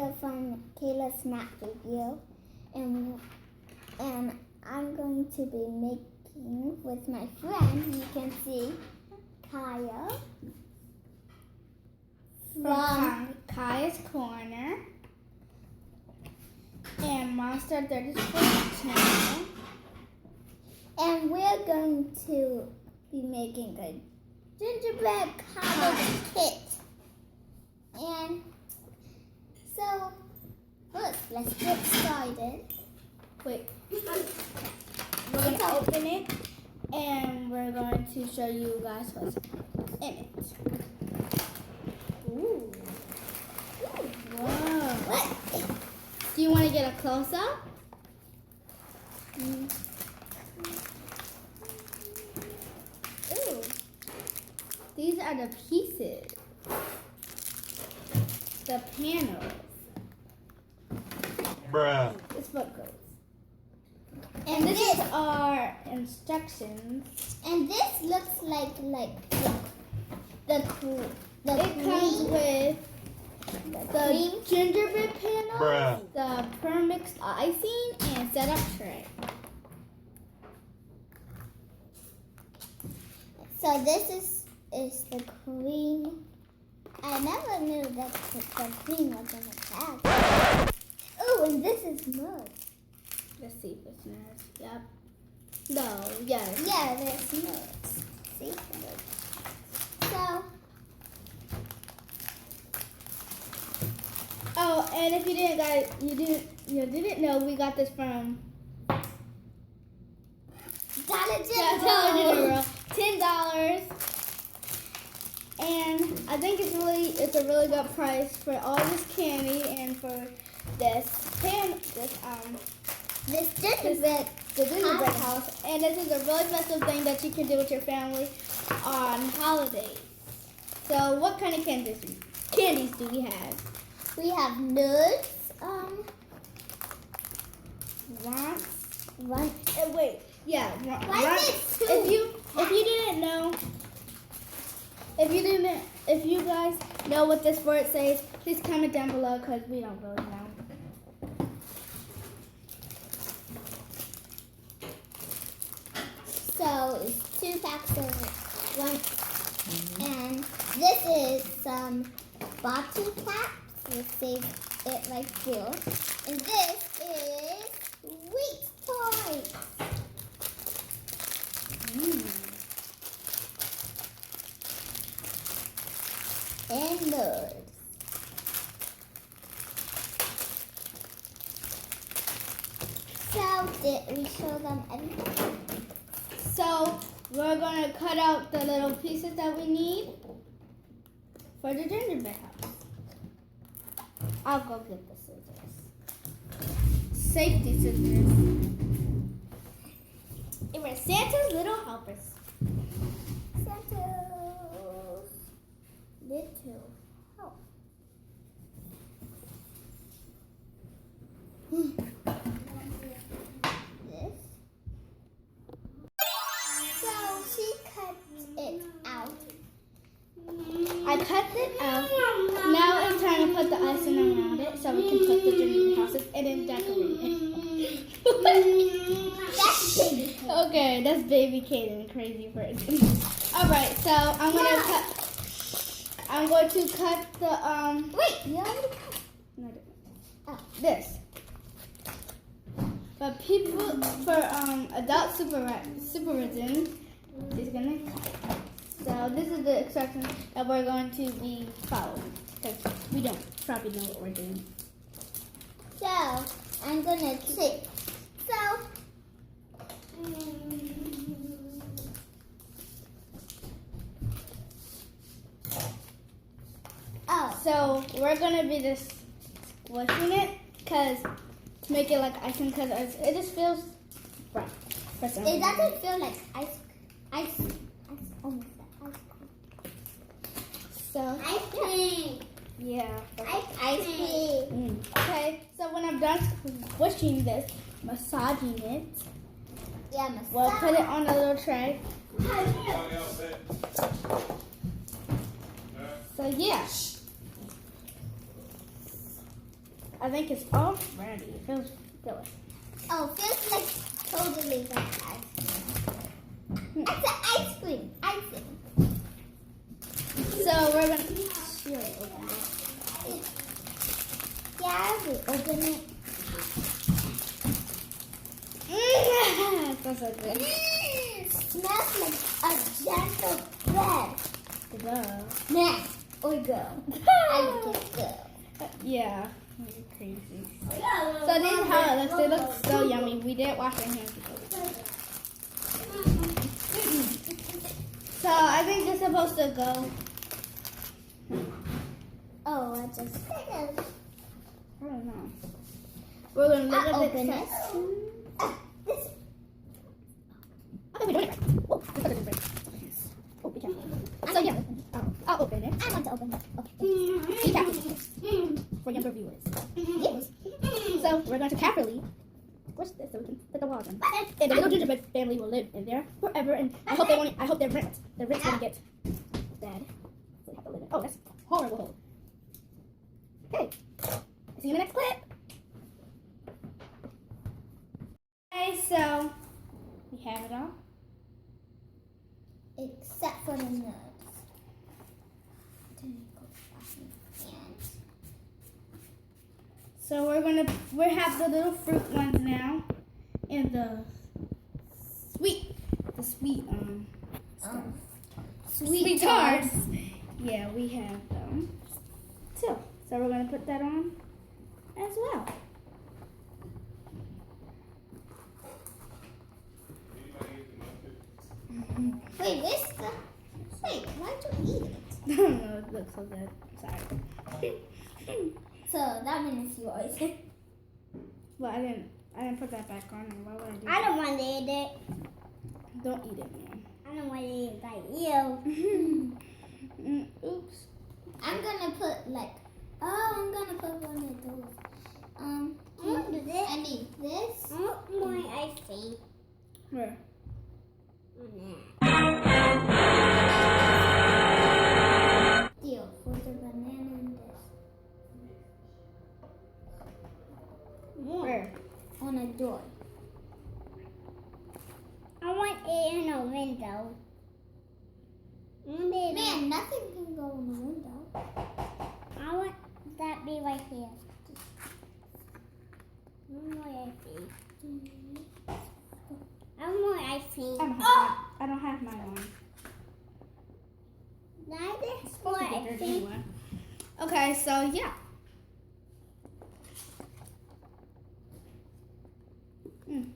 video from Kayla's snack review, and I'm going to be making with my friend. You can see Kayla from Kaya's Corner and Monster 34 channel. And we're going to be making a gingerbread cottage kit. And so, first, let's get started. Wait, we're going to open it and we're going to show you guys what's in it. Ooh. Whoa. What? Do you want to get a close-up? Ooh. These are the pieces. The panels. Bruh. This what goes. And This this, is our instructions. and this looks like the It cream. comes with the cream. gingerbread panels, Bruh. the per-mixed icing, and setup tray. So this is the cream. I never knew that the cream was in the bag. Oh, and this is mud. Let's see if it's nice. Yep. No, yes. Yeah, there's mud. See? So, Oh, and if you didn't know, we got this from Dollar Dollar General. General, $10. And I think it's a really good price for all this candy and for this This gingerbread. the gingerbread house. And this is a really special thing that you can do with your family on holidays. So what kind of candies do we have? We have nuts. One. Wait. Yeah. Why is it two? If you guys know what this word says, please comment down below because we don't really know. So it's 2 packs of one. And this is some bottle caps. We'll save it right here. And this is wheat toys. And nuts. So did we show them everything? So we're gonna cut out the little pieces that we need for the gingerbread house. I'll go get the scissors. Safety scissors. It was Santa's little helpers. Santa's little help. This. So she cut it out. I cut it out. Now it's time to put the icing around it so we can put the gingerbread houses and then decorate it. That's baby. Okay, that's baby Kaylah, crazy person. Alright, so I'm going to cut the Wait, you already cut. no, Oh. this. But people for adult supervision, she's gonna cut. So this is the instructions that we're going to be following because we don't probably know what we're doing. So I'm gonna take. So. Oh. So we're gonna be just squishing it because to make it like icing because it just feels right. For some It reason. doesn't feel like ice. Almost like ice cream. So Ice cream. yeah. Ice cream. Okay, so when I'm done squishing this, massaging it, Yeah, massage. we'll put it on a little tray. So yeah. I think it's all ready. It feels good. Oh, feels like totally like ice cream. It's an ice cream. Icing. So we're gonna open this. Yeah, we open it. Smells so good. Smells like a gentle bread. Go. Man, or go. I like it go. Yeah. You're crazy. So this is how it looks. It looks so yummy. We didn't wash our hands before. So I think it's supposed to go. Oh, I just I don't know. We're gonna look at open the it. This. Okay, we don't it right. Oh, this is right. Oh, be careful. So yeah, I'll open it. I want to open it. Okay. Be careful for younger viewers. Yes. So we're going to carefully squish this so we can put the walls in. And the little gingerbread family will live in there forever. And I hope their rent's gonna get bad. So we have to live in. Oh, that's horrible. Okay. See you in the next clip. Okay, so we have it all. Except for the nose. So we have the little fruit ones now, and the sweet sweet tarts. Yeah, we have them too. So we're gonna put that on as well. Wait, why'd you eat it? I don't know, it looks so good. Sorry. So that means it's yours. Well, I didn't put that back on there. Why would I do that? I don't want to eat it. Don't eat it, man. I don't want to eat it like you. Oops. I'm gonna put I'm gonna put one of those. I want this. I need this. I want more ice cream. Where? Deal for the banana and this. Where? On a door. I want it in a window. Man, nothing can go in the window. I want that be right here. One more ice cream. I want more ice cream. I don't have mine on. Like this It's more supposed to be ice dirty cream. anyway. Okay, so yeah.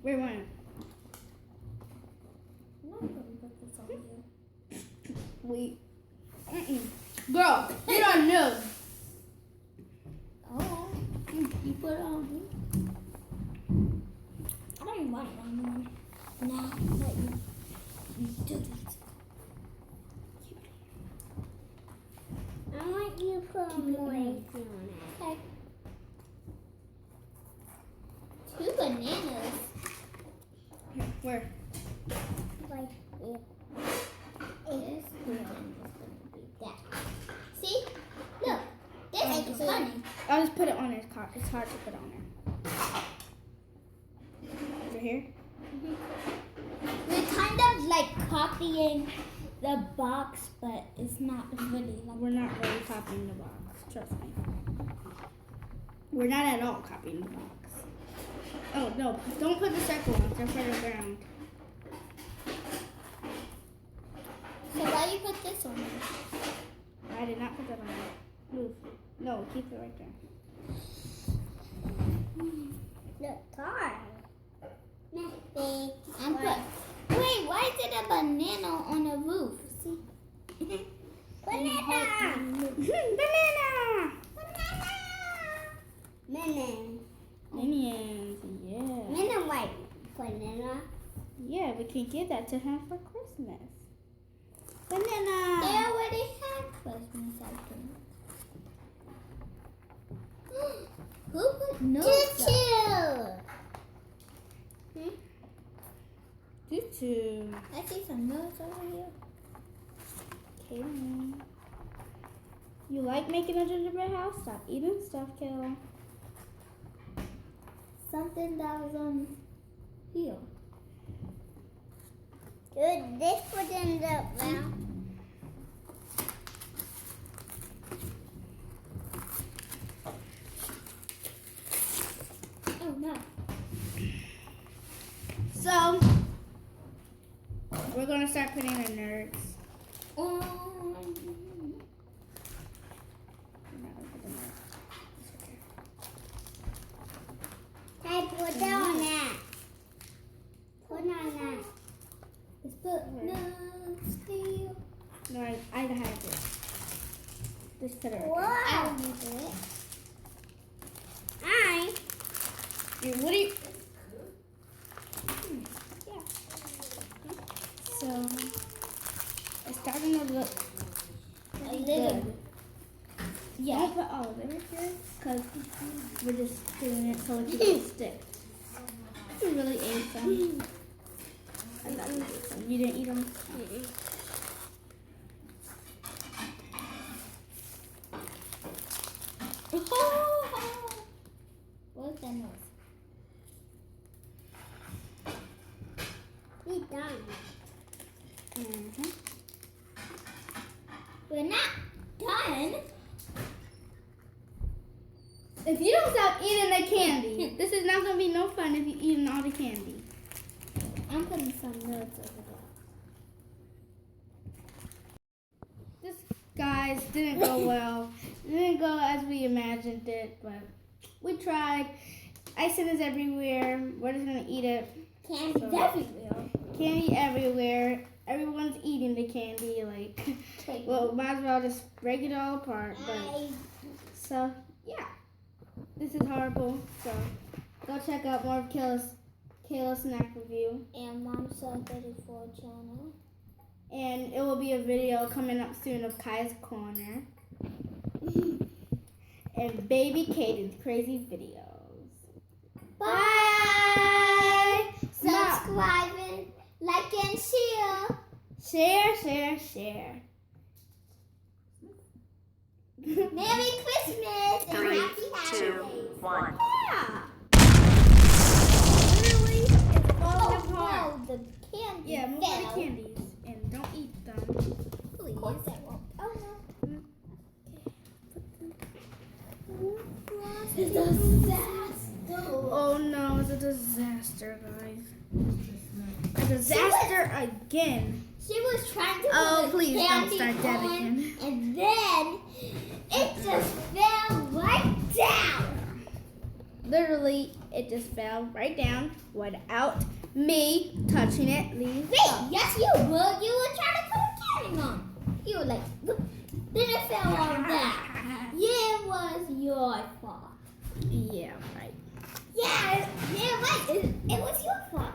Where one? I'm not gonna put this on here. Wait. Girl, you don't know. Oh, you put it on here. I don't want it on here. Nah, let you do this. I want you to put more ice cream on it. Okay. 2 bananas. Where? Right here. This one is gonna be that. See? Look, this is funny. I'll just put it on there. It's hard to put on there. Over here? We're kind of like copying the box, but it's not really like. We're not really copying the box. Trust me. We're not at all copying the box. Oh, no. Don't put the circle ones. They're for the ground. So why you put this on there? I did not put that on there. Move. No, keep it right there. The car. Maybe. I'm put. Wait, why is it a banana on a roof? See? Banana. Banana! Banana. Minions, yeah. Banana white. Banana. Yeah, we can give that to him for Christmas. They Banana! already had Christmas, I think. Who put nose? Tutu. I see some nose over here. Kaylah. You like making a gingerbread house? Stop eating stuff, Kaylah. something that was on here. Dude, this would end up round. Oh no. So, we're gonna start putting the nerds. Hey, put that on that. Put on that. Let's put no steel. No, I have it. Just put it right Whoa. I will do it. there. What do you? So, it's starting to look A little. good. Yeah. Don't put all of it right here, because we're just doing it so it can stick. You really ate some. I thought you ate some. You didn't eat them? What was that noise? We done. Mm-hmm. We're not done. If you don't stop eating the candy, this is not going to be no fun if you're eating all the candy. I'm putting some notes over there. This, guys, didn't go well. It didn't go as we imagined it, but we tried. Icing is everywhere. We're just going to eat it. Candy's everywhere. Candy everywhere. Everyone's eating the candy. Like, well, might as well just break it all apart. But, so, yeah. This is horrible. So, go check out more of Kayla's snack review. And Mom's 34 channel. And it will be a video coming up soon of Kai's Corner. And Baby Caden's crazy videos. Bye! Subscribing, like, and share. Share, share, share. Merry Christmas and 3, happy 2, holidays. 1. Yeah. Literally, it's falling apart. No, the candy Yeah, move fell. the candies and don't eat them. Of course I won't. Oh no. It's a disaster. Oh no, it's a disaster, guys. A disaster again. She was trying to Oh, put the please don't candy start that on, again. and then it just fell right down. Literally, it just fell right down without me touching it. Leave. Wait, yes you would. You were trying to put a candy on. You were like, look, then it fell on that. Yeah, it was your fault. Yeah, right. Yeah, right. It was your fault.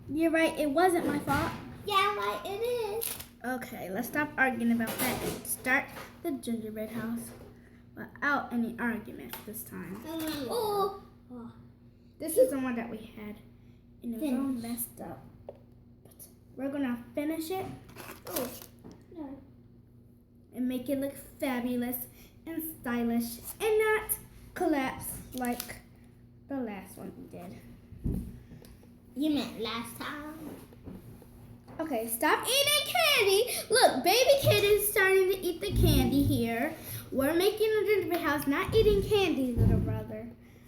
You're right, it wasn't my fault. Yeah, right, it is. Okay, let's stop arguing about that and start the gingerbread house without any argument this time. Oh. This is the one that we had, and it was all Finish. messed up. But we're gonna finish it Oh. No. and make it look fabulous and stylish and not collapse like the last one we did. You meant last time. Okay, stop eating candy. Look, baby kid is starting to eat the candy here. We're making a gingerbread house, not eating candy, little brother.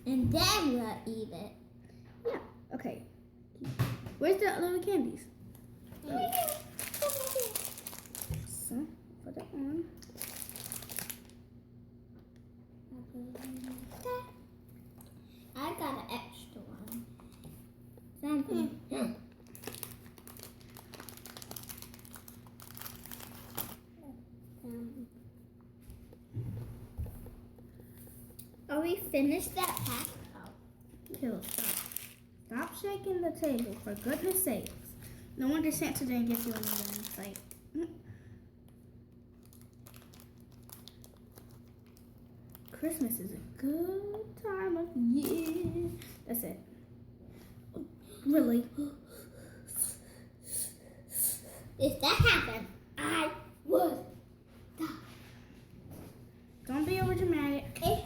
And then we'll eat it. Yeah, okay. Where's the little candies? So, put it on. I got an extra one. Something. Are we finished that pack? Kill, stop. Stop shaking the table, for goodness sakes. No wonder Santa didn't give you another one. It's like, Christmas is a good time of year. That's it. Really? If that happened, I would die. Don't be over dramatic. Eh,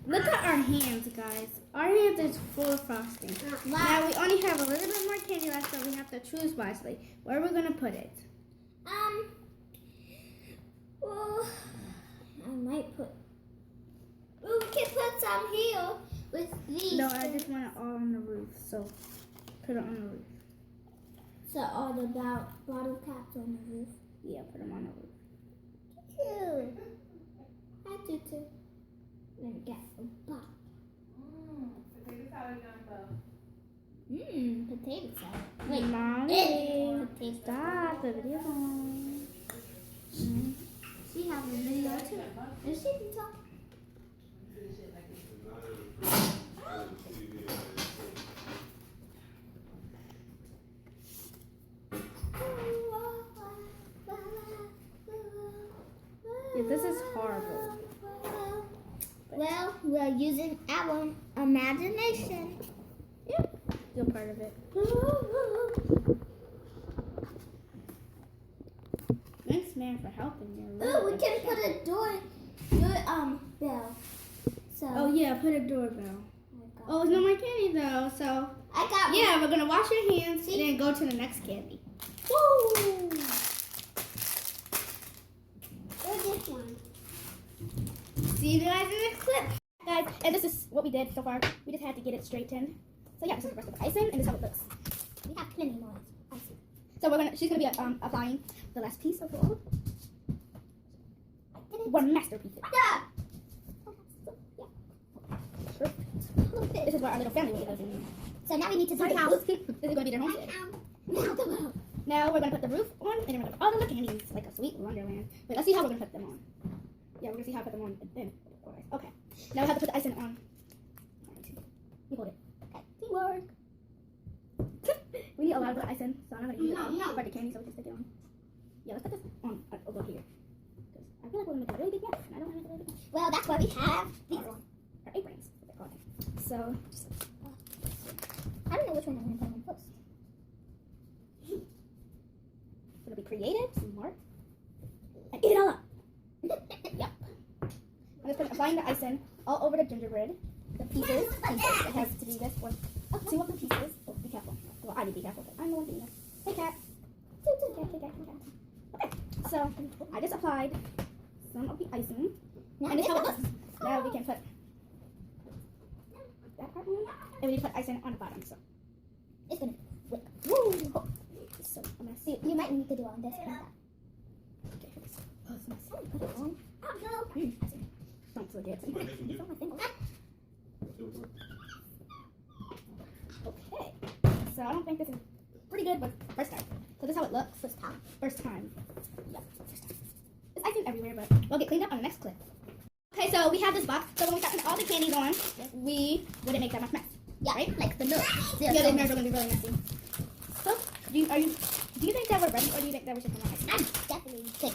Look at our hands, guys. Our hands is full of frosting. Now we only have a little bit more candy left, so we have to choose wisely. Where are we gonna put it? Well, I might put. Well, we can put some here with these. No, I just want it all on the roof, so put it on the roof. So all the bottle caps on the roof. Yeah, put them on the roof. Cute. I do too. Let me get some box. Potato salad gumbo. Potato salad. Wait, Mommy, potato stop the video. She has a video too. And she can talk. Yeah, this is horrible. Well, we're using our imagination. Yep, you're part of it. Thanks, man, for helping me. Ooh, we can put a bell. So. Oh yeah, put a doorbell. Oh, it's not my candy though, so. I got Yeah, we're gonna wash your hands and then go to the next candy. Woo! Or this one. See you guys in the clip. Guys, and this is what we did so far. We just had to get it straightened. So yeah, this is the rest of the icing, and this is how it looks. We have plenty more icing. So she's gonna be applying the last piece of gold. One masterpiece. Yeah. Perfect. This is where our little family will be living. So now we need to do the house. This is gonna be their homestead. Now the house. Now we're gonna put the roof on, and then we're gonna put all the little candies, like a sweet wonderland. Wait, let's see how we're gonna put them on. Yeah, we're gonna see how to put them on. Then, okay. Now we have to put the icing on. You hold it. Okay. Teamwork. We need a lot of the icing, so I'm not gonna use it No. for the candy, so we can stick it on. Yeah, let's put this on over here. I feel like we're gonna make a really big mess, and I don't want to make a really big mess. Well, that's why we have these on. Our aprons, what they're called. So, I don't know which one I'm going to put on first. it'll be creative, smart, and eat it all up. Yep. I'm just applying the icing all over the gingerbread. The pieces, it has to be this one. Two of the pieces. Oh, be careful. Well, I need to be careful, but I'm the one doing it. Hey, cat. Cat. Okay, so I just applied some of the icing. And this is how it looks. Now we can put that part on, and we need to put icing on the bottom. So It's going to whip. woo! Oh, it's so messy. You might need to do it on this and that. Okay, here it is. Oh, it's messy. Put it on. Oh, no. Don't forget. It's on my finger. Okay, so I don't think this is pretty good, but first time. So this is how it looks. First time. Yep, first time. There's icing everywhere, but we'll get cleaned up on the next clip. Okay, so we have this box. So when we start putting all the candies on, we wouldn't make that much mess. Yeah, right? like the milk. Yeah, the nerves are gonna be really messy. So, do you think that we're ready, or do you think that we should put more icing? I'm definitely sick.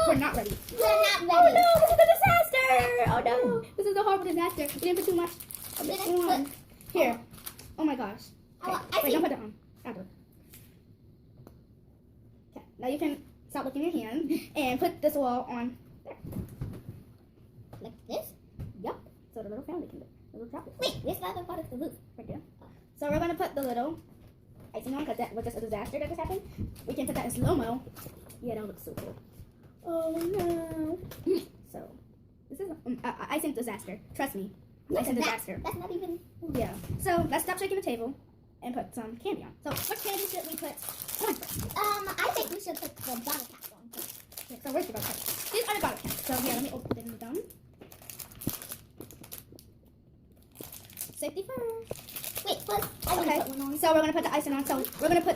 We're not ready. We're not ready. Oh no, this is a disaster! Oh no, this is a horrible disaster. We didn't put too much of this didn't on. put- Here. Oh my gosh. Okay. I Wait, don't put that on. I'll do it. Okay, now you can stop looking at your hand and put this wall on there. Like this? Yep. So the little family can do it. The little droplets. Wait, where's the other part of the roof? Right there. So we're gonna put the little icing on because that was just a disaster that just happened. We can put that in slow-mo. Yeah, that looks so cool. Oh no. So this is icing disaster. Trust me. Look Icing at that. disaster. That's not even. Yeah. So let's stop shaking the table and put some candy on. So what candy should we put on first? I think we should put the bottle cap on first. Okay, so where's the bottle caps? These are the bottle caps. So here, let me open them. Safety first. Wait, first I want to put one on. So we're gonna put the icing on. So we're gonna put.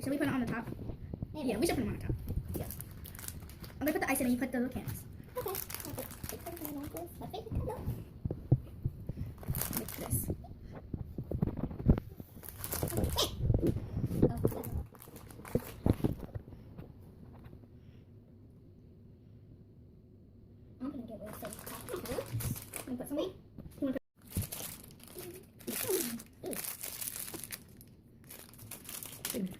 Should we put it on the top? Maybe. Yeah, we should put them on the top. Yeah. I'm gonna put the icing and you put the little cans. Okay. I'll put something on this. My favorite color.